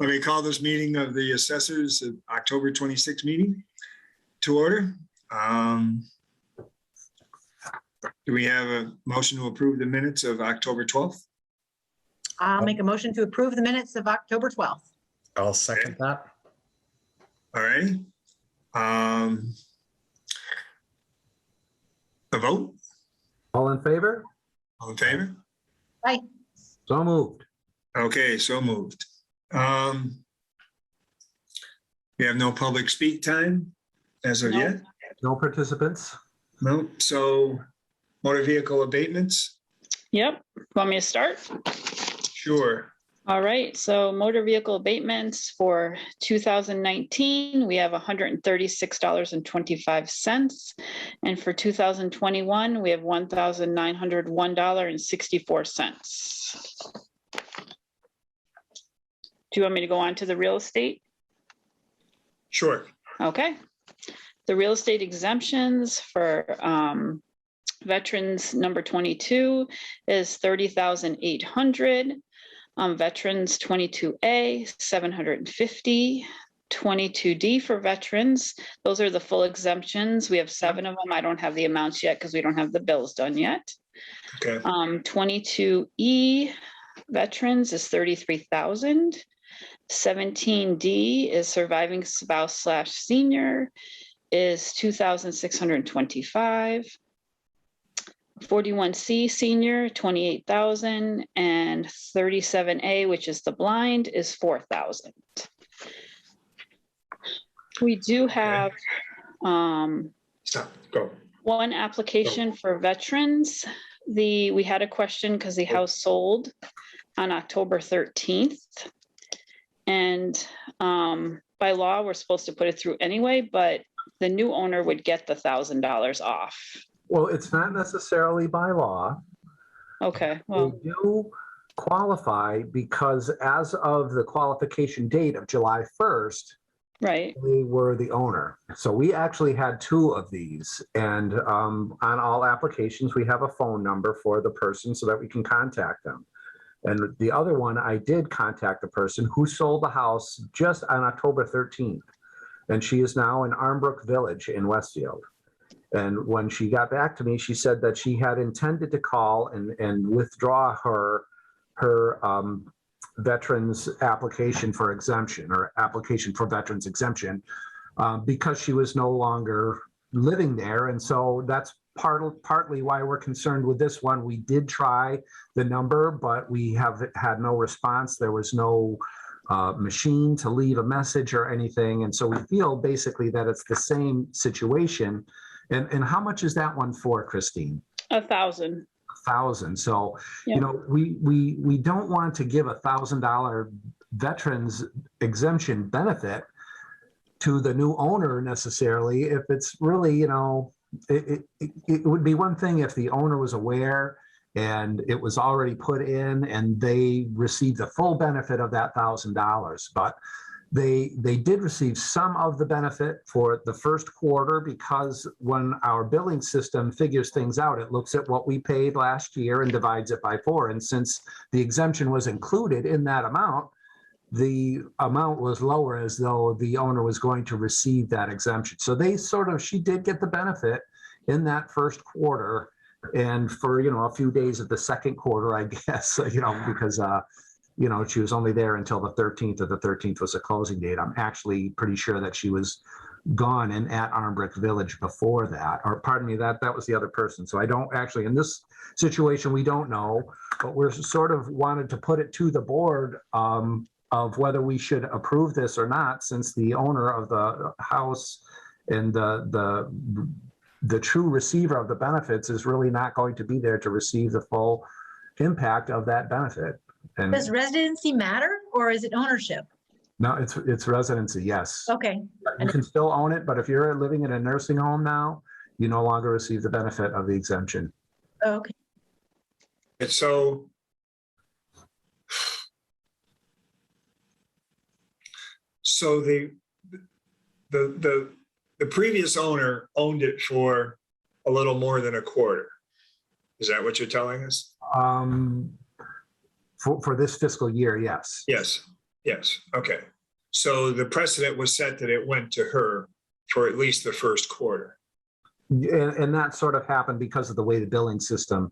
Let me call this meeting of the assessors of October 26th meeting to order. Do we have a motion to approve the minutes of October 12th? I'll make a motion to approve the minutes of October 12th. I'll second that. All right. A vote? All in favor? All in favor? Aye. So moved. Okay, so moved. We have no public speak time as of No. yet? No participants? No, so motor vehicle abatements? Yep. Want me to start? Sure. All right. So motor vehicle abatements for 2019, we have $136.25. And for 2021, we have $1,901.64. Do you want me to go on to the real estate? Sure. Okay. The real estate exemptions for veterans number 22 is $30,800. Veterans 22A, 750. 22D for veterans. Those are the full exemptions. We have 7 of them. I don't have the amounts yet because we don't have the bills done yet. Okay. 22E veterans is 33,000. 17D is surviving spouse / senior is 2,625. 41C senior 28,000, and 37A, which is the blind, is 4,000. We do have Stop. Go. one application for veterans. We had a question because the house sold on October 13th. And by law, we're supposed to put it through anyway, but the new owner would get the $1,000 off. Well, it's not necessarily by law. Okay, They well, do qualify because as of the qualification date of July 1st, right. they were the owner. So we actually had 2 of these. And on all applications, we have a phone number for the person so that we can contact them. And the other one, I did contact the person who sold the house just on October 13th. And she is now in Armbrook Village in Westfield. And when she got back to me, she said that she had intended to call and withdraw her veterans application for exemption, or application for veterans exemption, because she was no longer living there. And so that's partly why we're concerned with this one. We did try the number, but we have had no response. There was no machine to leave a message or anything. And so we feel basically that it's the same situation. And how much is that one for, Christine? 1,000. 1,000. So, Yep. you know, we don't want to give $1,000 veterans exemption benefit to the new owner necessarily. If it's really, you know, it would be one thing if the owner was aware and it was already put in and they received the full benefit of that $1,000. But they did receive some of the benefit for the first quarter, because when our billing system figures things out, it looks at what we paid last year and divides it by 4. And since the exemption was included in that amount, the amount was lower, as though the owner was going to receive that exemption. So she did get the benefit in that first quarter, and for, you know, a few days of the second quarter, I guess, you know, because, you know, she was only there until the 13th, or the 13th was a closing date. I'm actually pretty sure that she was gone and at Armbrook Village before that, or pardon me, that was the other person. So I don't actually, in this situation, we don't know, but we're sort of wanted to put it to the board of whether we should approve this or not, since the owner of the house and the true receiver of the benefits is really not going to be there to receive the full impact of that benefit. And Does residency matter, or is it ownership? no, it's residency, yes. Okay. You can still own it, but if you're living in a nursing home now, you no longer receive the benefit of the exemption. Okay. And so the previous owner owned it for a little more than a quarter. Is that what you're telling us? For this fiscal year, yes. Yes. Yes, okay. So the precedent was set that it went to her for at least the first quarter. And that sort of happened because of the way the billing system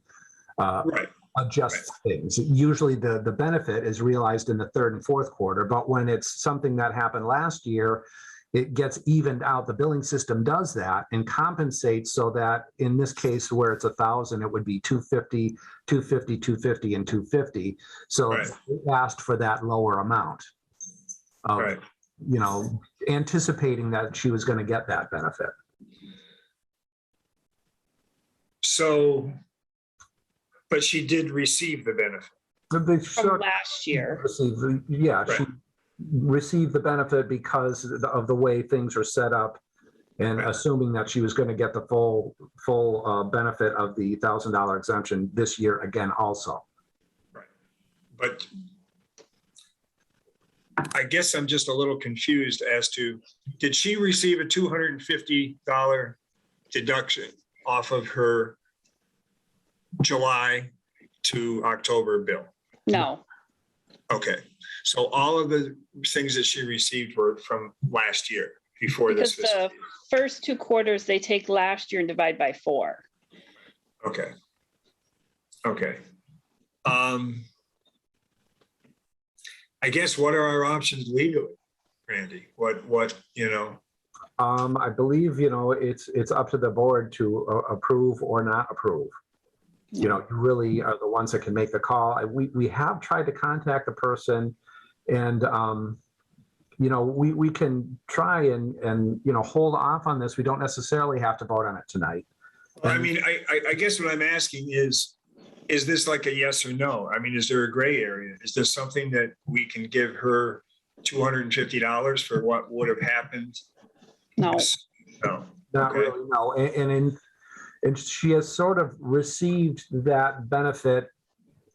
Right, adjusts things. Usually the benefit is realized in the third and fourth quarter, but when it's something that happened last year, it gets evened out. The billing system does that and compensates so that in this case where it's 1,000, it would be 250, 250, 250, and 250. So Right. it asked for that lower amount of, right. you know, anticipating that she was going to get that benefit. So, but she did receive the benefit. They From sort of last year. received, yeah, she Right. received the benefit because of the way things are set up, and Right. assuming that she was going to get the full benefit of the $1,000 exemption this year again also. But I guess I'm just a little confused as to, did she receive a $250 deduction off of her July to October bill? No, Okay, so all of the things that she received were from last year, before this because fiscal the year. first 2 quarters, they take last year and divide by 4. Okay. Okay. I guess what are our options legally, Randy? What, you know? I believe, you know, it's up to the board to approve or not approve. You know, you really are the ones that can make the call. We have tried to contact the person, and you know, we can try and you know, hold off on this. We don't necessarily have to vote on it tonight. I mean, I guess what I'm asking is this like a yes or no? I mean, is there a gray area? Is there something that we can give her $250 for what would have happened? No, No. Not Okay. really, no. And she has sort of received that benefit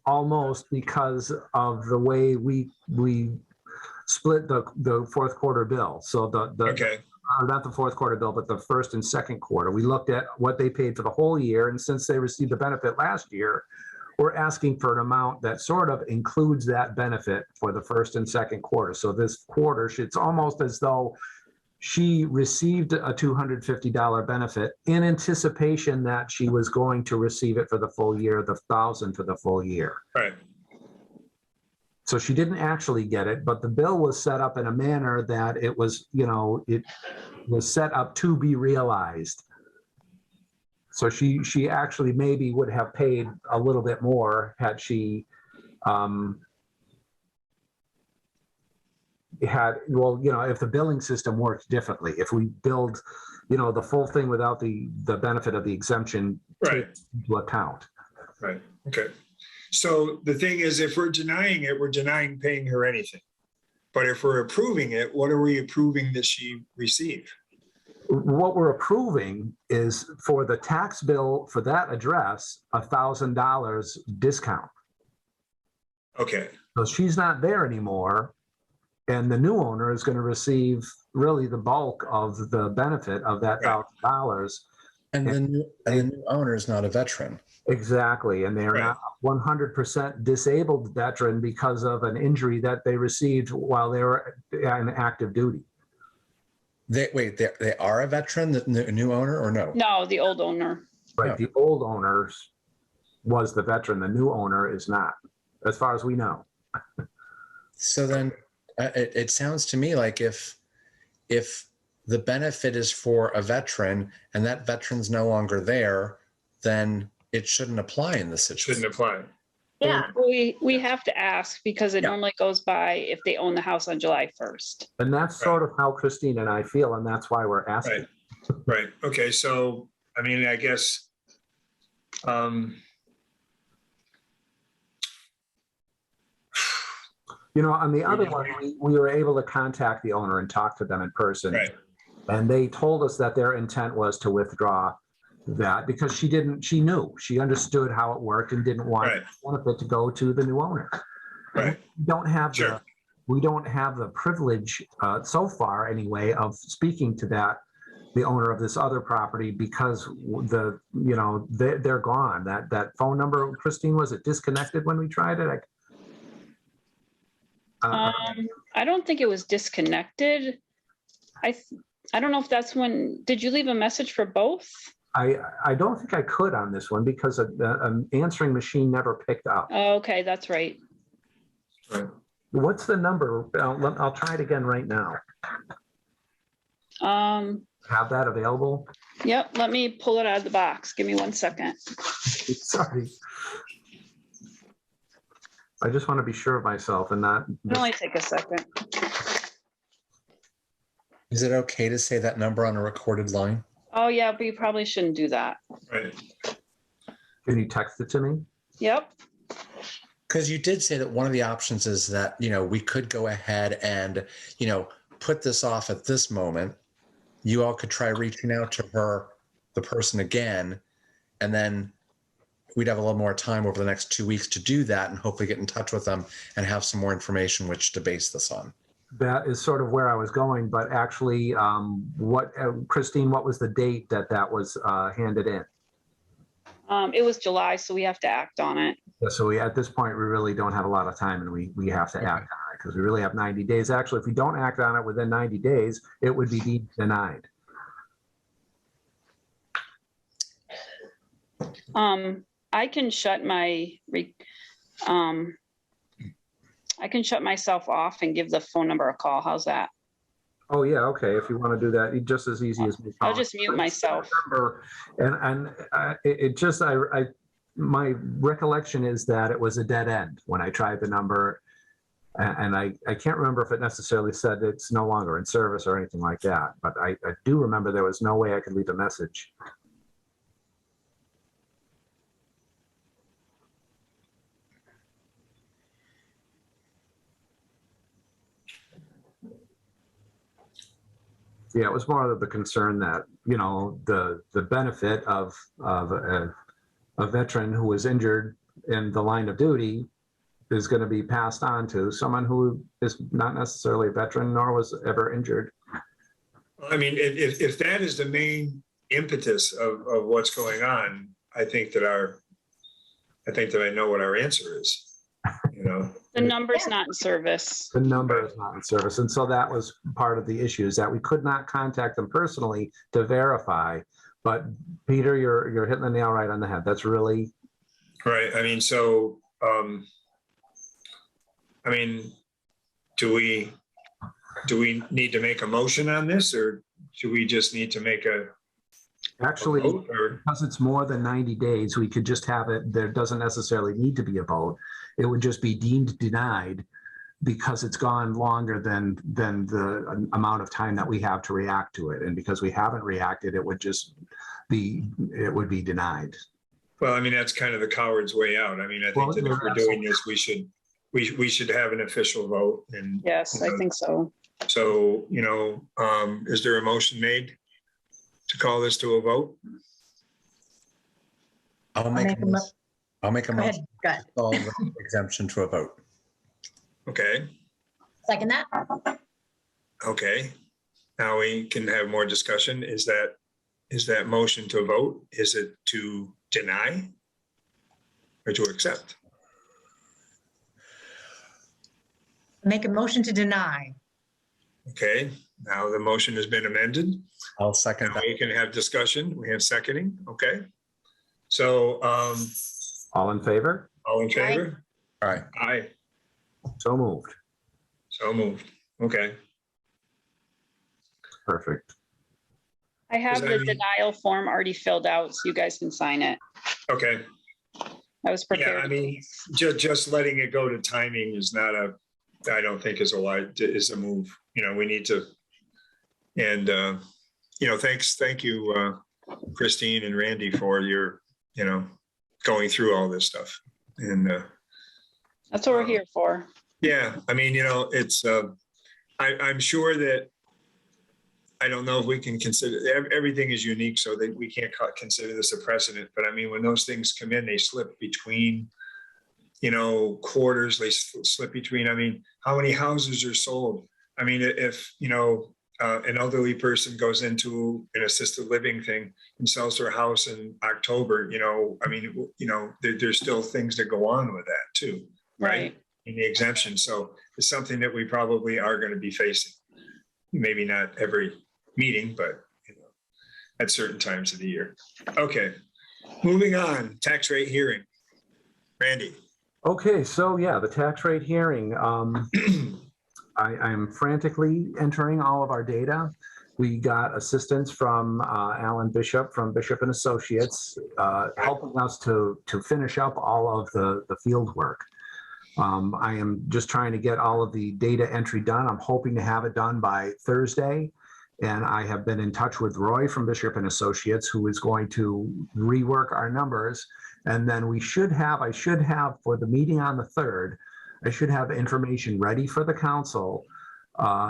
almost because of the way we split the fourth quarter bill. So the Okay, not the fourth quarter bill, but the first and second quarter. We looked at what they paid for the whole year, and since they received the benefit last year, we're asking for an amount that sort of includes that benefit for the first and second quarter. So this quarter, it's almost as though she received a $250 benefit in anticipation that she was going to receive it for the full year, the 1,000 for the full year. right. So she didn't actually get it, but the bill was set up in a manner that it was, you know, it was set up to be realized. So she actually maybe would have paid a little bit more had she well, you know, if the billing system worked differently, if we build, you know, the full thing without the benefit of the exemption Right. into account. Right, okay. So the thing is, if we're denying it, we're denying paying her anything. But if we're approving it, what are we approving that she receive? What we're approving is for the tax bill for that address, $1,000 discount. Okay, So she's not there anymore. And the new owner is going to receive really the bulk of the benefit of that Right. $1,000. And the new owner is not a veteran. Exactly. And they are Right. not 100% disabled veteran because of an injury that they received while they were in active duty. They are a veteran, the new owner, or no? no, the old owner. Right. Yeah. The old owners was the veteran. The new owner is not, as far as we know. So then it sounds to me like if the benefit is for a veteran and that veteran's no longer there, then it shouldn't apply in this situation. shouldn't apply. Yeah, We have to ask because it Yeah. normally goes by if they own the house on July 1st. And that's sort of how Christine and I feel, and that's why we're asking. Right. Right, okay, so, I mean, I guess, You know, on the other one, we were able to contact the owner and talk to them in person. right, And they told us that their intent was to withdraw that because she knew, she understood how it worked and didn't want Right. the benefit to go to the new owner. right, We don't have Sure. we don't have the privilege so far anyway of speaking to the owner of this other property because they're gone. That phone number, Christine, was it disconnected when we tried it? I don't think it was disconnected. I don't know if that's when, did you leave a message for both? I don't think I could on this one because an answering machine never picked up. Oh, okay, that's right. Right. What's the number? I'll try it again right now. Have that available? Yep, let me pull it out of the box. Give me 1 second. Sorry. I just want to be sure of myself and not. It'll only take a second. Is it okay to say that number on a recorded line? Oh, yeah, but you probably shouldn't do that. Right. Can you text it to me? Yep. Because you did say that one of the options is that, we could go ahead and, put this off at this moment. You all could try reaching out to the person again, and then we'd have a little more time over the next 2 weeks to do that and hopefully get in touch with them and have some more information which to base this on. That is sort of where I was going, but actually, Christine, what was the date that was handed in? It was July, so we have to act on it. Yeah, so at this point, we really don't have a lot of time and we have to act on it because we really have 90 days. Actually, if we don't act on it within 90 days, it would be deemed denied. I can shut myself off and give the phone number a call. How's that? Oh, yeah, okay. If you want to do that, just as easy as me. I'll just mute myself. My recollection is that it was a dead end when I tried the number. And I can't remember if it necessarily said it's no longer in service or anything like that. But I do remember there was no way I could leave a message. Yeah, it was more of the concern that, the benefit of a veteran who was injured in the line of duty is going to be passed on to someone who is not necessarily a veteran nor was ever injured. I mean, if that is the main impetus of what's going on, I think that I know what our answer is, The number's not in service. The number is not in service. And so that was part of the issue, is that we could not contact them personally to verify. But Peter, you're hitting the nail right on the head. That's really right. I mean, so, do we need to make a motion on this, or do we just need to make actually, vote, or? because it's more than 90 days, we could just have it. There doesn't necessarily need to be a vote. It would just be deemed denied because it's gone longer than the amount of time that we have to react to it. And because we haven't reacted, it would be denied. Well, I mean, that's kind of the coward's way out. I mean, I think that if we're doing this, we should have an official vote. And Yes, I think so. so, is there a motion made to call this to a vote? I'll make a motion Go ahead. Go ahead. to call the exemption to a vote. Okay, Second that? okay. Now we can have more discussion. Is that motion to vote? Is it to deny or to accept? Make a motion to deny. Okay, now the motion has been amended. I'll second Now that. we can have discussion. We have seconding. Okay. So, All in favor? all in favor? All right. Aye. So moved. So moved. Okay. Perfect. I have Does that the mean- denial form already filled out, so you guys can sign it. Okay. I was Yeah, prepared. I mean, just letting it go to timing is not I don't think is a move. We need to, and, thank you, Christine and Randy, for your, going through all this stuff. And, That's what we're here for. yeah, I mean, it's, I'm sure that, I don't know if we can consider, everything is unique, so that we can't consider this a precedent. But I mean, when those things come in, they slip between, quarters, they slip between, I mean, how many houses are sold? I mean, if, an elderly person goes into an assisted living thing and sells their house in October, I mean, there's still things that go on with that too, right? Right. In the exemption. So is something that we probably are going to be facing. Maybe not every meeting, but at certain times of the year. Okay, moving on, tax rate hearing. Randy. Okay, so yeah, the tax rate hearing. I'm frantically entering all of our data. We got assistance from Alan Bishop from Bishop and Associates, helping us to finish up all of the field work. I am just trying to get all of the data entry done. I'm hoping to have it done by Thursday. And I have been in touch with Roy from Bishop and Associates, who is going to rework our numbers. And then I should have for the meeting on the 3rd, I should have information ready for the council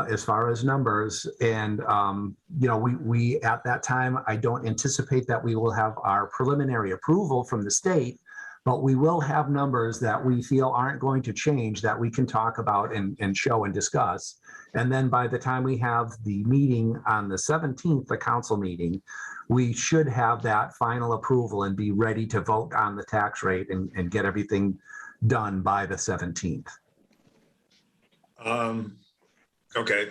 as far as numbers. And, we at that time, I don't anticipate that we will have our preliminary approval from the state, but we will have numbers that we feel aren't going to change that we can talk about and show and discuss. And then by the time we have the meeting on the 17th, the council meeting, we should have that final approval and be ready to vote on the tax rate and get everything done by the 17th. Okay.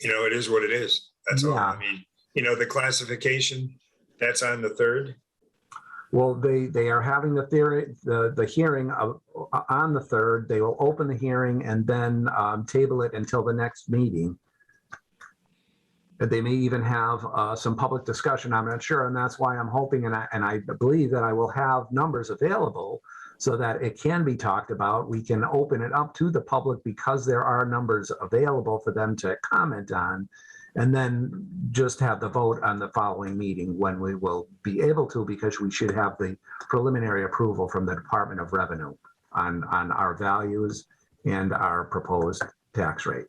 It is what it is. That's all. Yeah. I mean, the classification, that's on the 3rd. Well, they are having the hearing on the 3rd. They will open the hearing and then table it until the next meeting. They may even have some public discussion. I'm not sure, and that's why I'm hoping, and I believe that I will have numbers available so that it can be talked about. We can open it up to the public because there are numbers available for them to comment on, and then just have the vote on the following meeting when we will be able to, because we should have the preliminary approval from the Department of Revenue on our values and our proposed tax rate.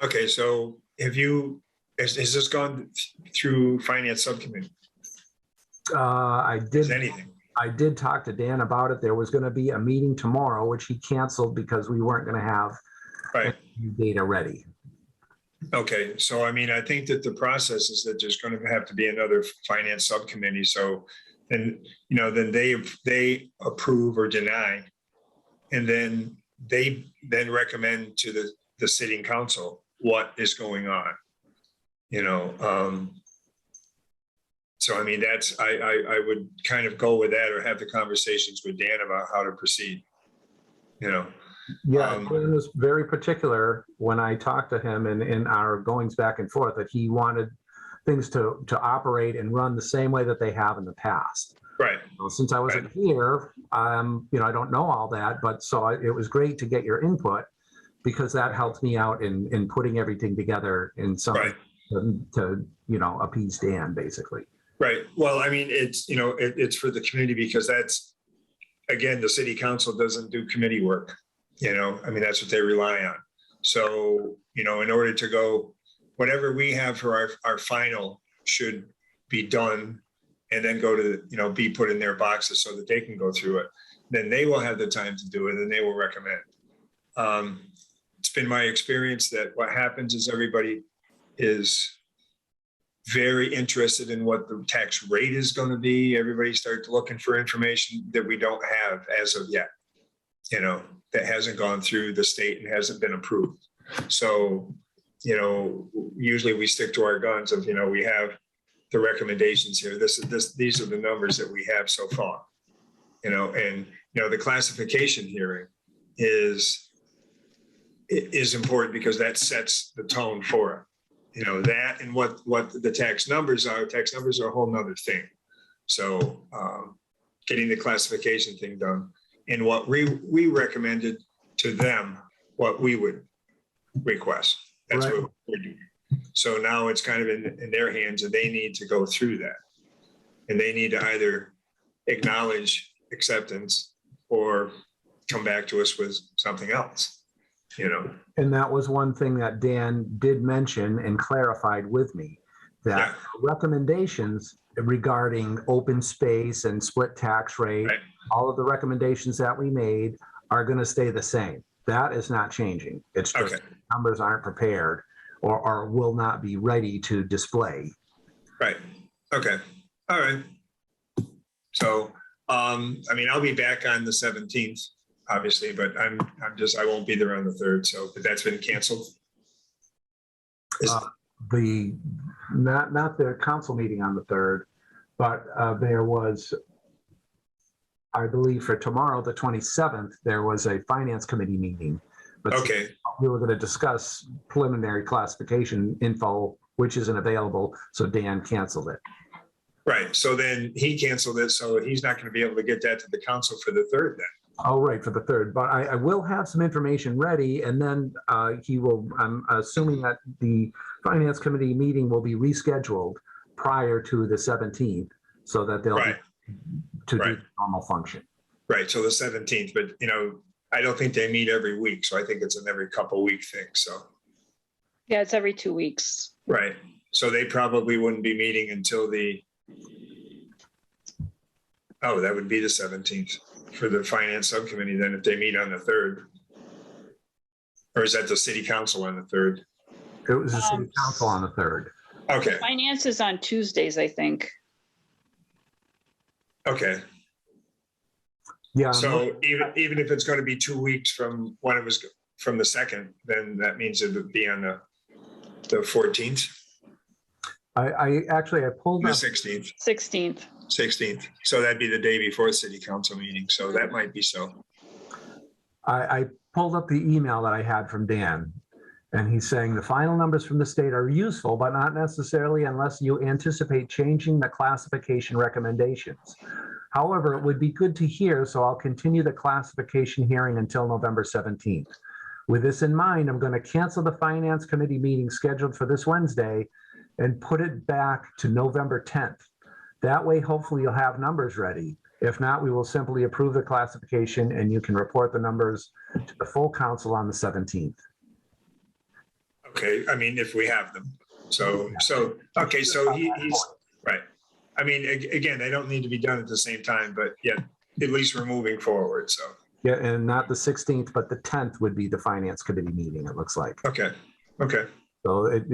Okay, so has this gone through finance subcommittee? I Is anything? did talk to Dan about it. There was going to be a meeting tomorrow, which he canceled because we weren't going to have Right. any data ready. Okay, so I mean, I think that the process is that there's going to have to be another finance subcommittee. So then, then they approve or deny, and then they recommend to the sitting council what is going on. So I mean, I would kind of go with that, or have the conversations with Dan about how to proceed. Yeah, Dan was very particular when I talked to him in our goings back and forth that he wanted things to operate and run the same way that they have in the past. Right. Well, since I wasn't here, I don't know all that, but so it was great to get your input, because that helped me out in putting everything together in something to appease Dan, basically. Right. Well, I mean, it's for the community, because that's, again, the city council doesn't do committee work. I mean, that's what they rely on. So, in order to go, whatever we have for our final should be done and then go to, be put in their boxes so that they can go through it. Then they will have the time to do it, and they will recommend. It's been my experience that what happens is everybody is very interested in what the tax rate is going to be. Everybody starts looking for information that we don't have as of yet, that hasn't gone through the state and hasn't been approved. So, usually we stick to our guns of, we have the recommendations here. These are the numbers that we have so far, and, the classification hearing is important because that sets the tone for it. That and what the tax numbers are a whole nother thing. So getting the classification thing done, and what we recommended to them, what we would request. That's Right. what we're doing. So now it's kind of in their hands, and they need to go through that. And they need to either acknowledge acceptance or come back to us with something else. And that was one thing that Dan did mention and clarified with me, that recommendations regarding open space and split tax rate, Right. all of the recommendations that we made are going to stay the same. That is not changing. It's just Okay. numbers aren't prepared or will not be ready to display. Right. Okay. All right. So I mean, I'll be back on the 17th, obviously, but I won't be there on the 3rd. So, but that's been canceled. Not the council meeting on the 3rd, but there was, I believe for tomorrow, the 27th, there was a finance committee meeting. But Okay. we were going to discuss preliminary classification info, which isn't available. So Dan canceled it. Right. So then he canceled it. So he's not going to be able to get that to the council for the 3rd then. Oh, right, for the 3rd. But I will have some information ready, and then he will, I'm assuming that the finance committee meeting will be rescheduled prior to the 17th so that they'll Right. to Right. do the normal function. Right. So the 17th, but I don't think they meet every week. So I think it's an every couple week thing. So, Yeah, it's every 2 weeks. right. So they probably wouldn't be meeting until that would be the 17th for the finance subcommittee then if they meet on the 3rd. Or is that the city council on the 3rd? It was the city council on the 3rd. Okay. Finance is on Tuesdays, I think. Okay. Yeah. So even if it's going to be 2 weeks from when it was from the 2nd, then that means it would be on the 14th, I pulled the up, 16th, 16th. 16th. So that'd be the day before city council meeting. So that might be so. I pulled up the email that I had from Dan, and he's saying the final numbers from the state are useful, but not necessarily unless you anticipate changing the classification recommendations. However, it would be good to hear, so I'll continue the classification hearing until November 17th. With this in mind, I'm going to cancel the Finance Committee meeting scheduled for this Wednesday and put it back to November 10th. That way, hopefully you'll have numbers ready. If not, we will simply approve the classification and you can report the numbers to the full council on the 17th. Okay. I mean, if we have them. Okay. So he's right. I mean, again, they don't need to be done at the same time, but yet at least we're moving forward. So. Yeah, and not the 16th, but the 10th would be the Finance Committee meeting, it looks like. Okay. Okay. So it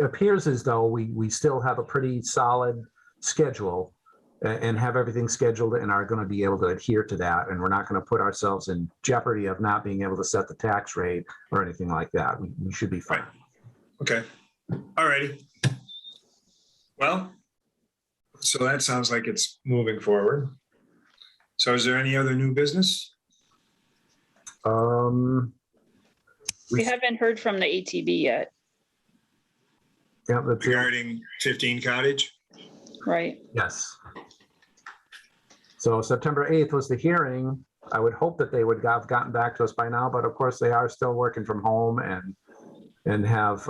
appears as though we still have a pretty solid schedule and have everything scheduled and are going to be able to adhere to that. And we're not going to put ourselves in jeopardy of not being able to set the tax rate or anything like that. We should be fine. Right. Okay. All righty. Well, so that sounds like it's moving forward. So is there any other new business? We haven't heard from the ATB yet, Yeah, that's it. Regarding 15 Cottage? right? Yes. So September 8th was the hearing. I would hope that they would have gotten back to us by now, but of course they are still working from home and have,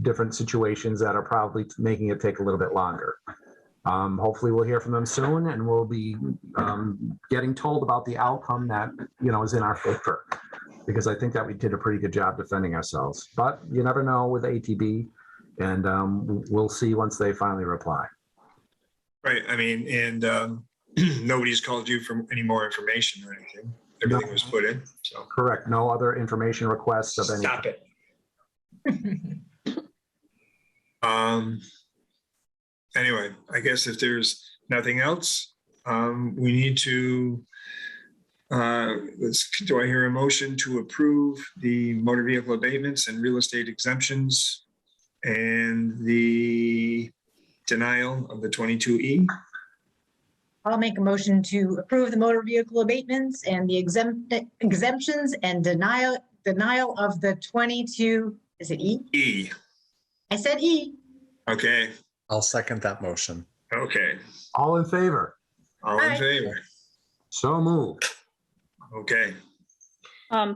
different situations that are probably making it take a little bit longer. Hopefully we'll hear from them soon and we'll be getting told about the outcome that, is in our favor. Because I think that we did a pretty good job defending ourselves, but you never know with ATB, and we'll see once they finally reply. Right. I mean, and nobody's called you for any more information or anything. Everything was put in. So Correct. No other information requests of any. stop it. Anyway, I guess if there's nothing else, we need to do I hear a motion to approve the motor vehicle abatements and real estate exemptions and the denial of the 22E? I'll make a motion to approve the motor vehicle abatements and the exemptions and denial of the 22, is it E? E. I said E. Okay. I'll second that motion. Okay. All in favor? All in Aye. favor? So moved. Okay.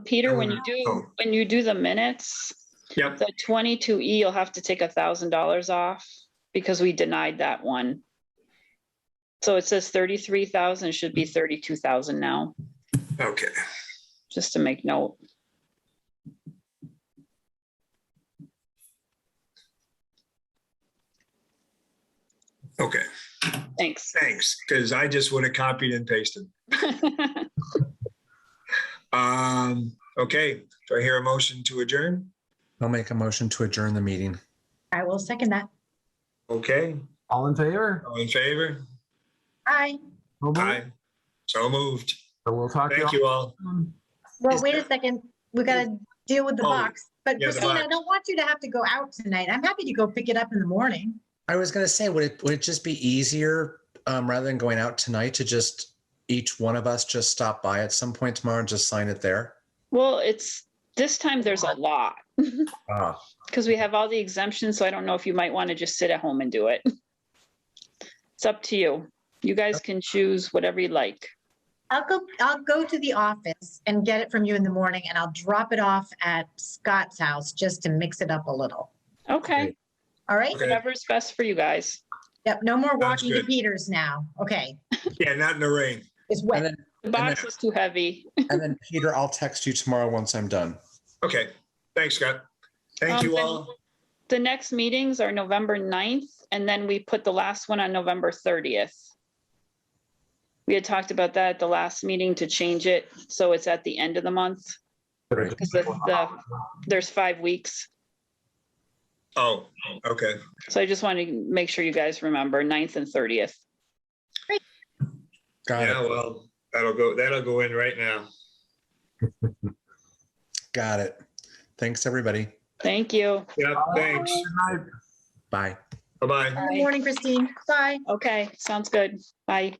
Peter, when Oh. you do the minutes, Yep. the 22E, you'll have to take $1,000 off because we denied that one. So it says 33,000, should be 32,000 now, Okay. just to make note. Okay. Thanks. Thanks. Because I just would have copied and pasted. Okay. Do I hear a motion to adjourn? I'll make a motion to adjourn the meeting. I will second that. Okay. All in favor? All in favor? Aye. Aye. So moved. So we'll talk to Thank you all. soon. Well, Is wait a there- second. We gotta deal with the Oh, box. But yeah, the Christine, I box. don't want you to have to go out tonight. I'm happy to go pick it up in the morning. I was going to say, would it just be easier rather than going out tonight to just each one of us just stop by at some point tomorrow and just sign it there? Well, this time there's a lot Ah, because we have all the exemptions. So I don't know if you might want to just sit at home and do it. It's up to you. You guys can choose whatever you like. I'll go to the office and get it from you in the morning and I'll drop it off at Scott's house just to mix it up a little. Okay, Great. All right? Okay. whatever's best for you guys. Yep, no more walking to good. Peters now. Okay, Yeah, not in the rain. it's and wet. then, The box is too heavy. Peter, I'll text you tomorrow once I'm done. Okay. Thanks, Scott. Thank you then all. The next meetings are November 9th, and then we put the last one on November 30th. We had talked about that at the last meeting to change it, so it's at the end of the month, because there's 5 weeks. Oh, okay. So I just want to make sure you guys remember 9th and 30th. Got Yeah, it. well, that'll go in right now. Got it. Thanks, everybody. Thank you. Yeah, thanks. Good night. Bye. Bye-bye. Good morning, Christine. Bye. Okay, sounds good. Bye.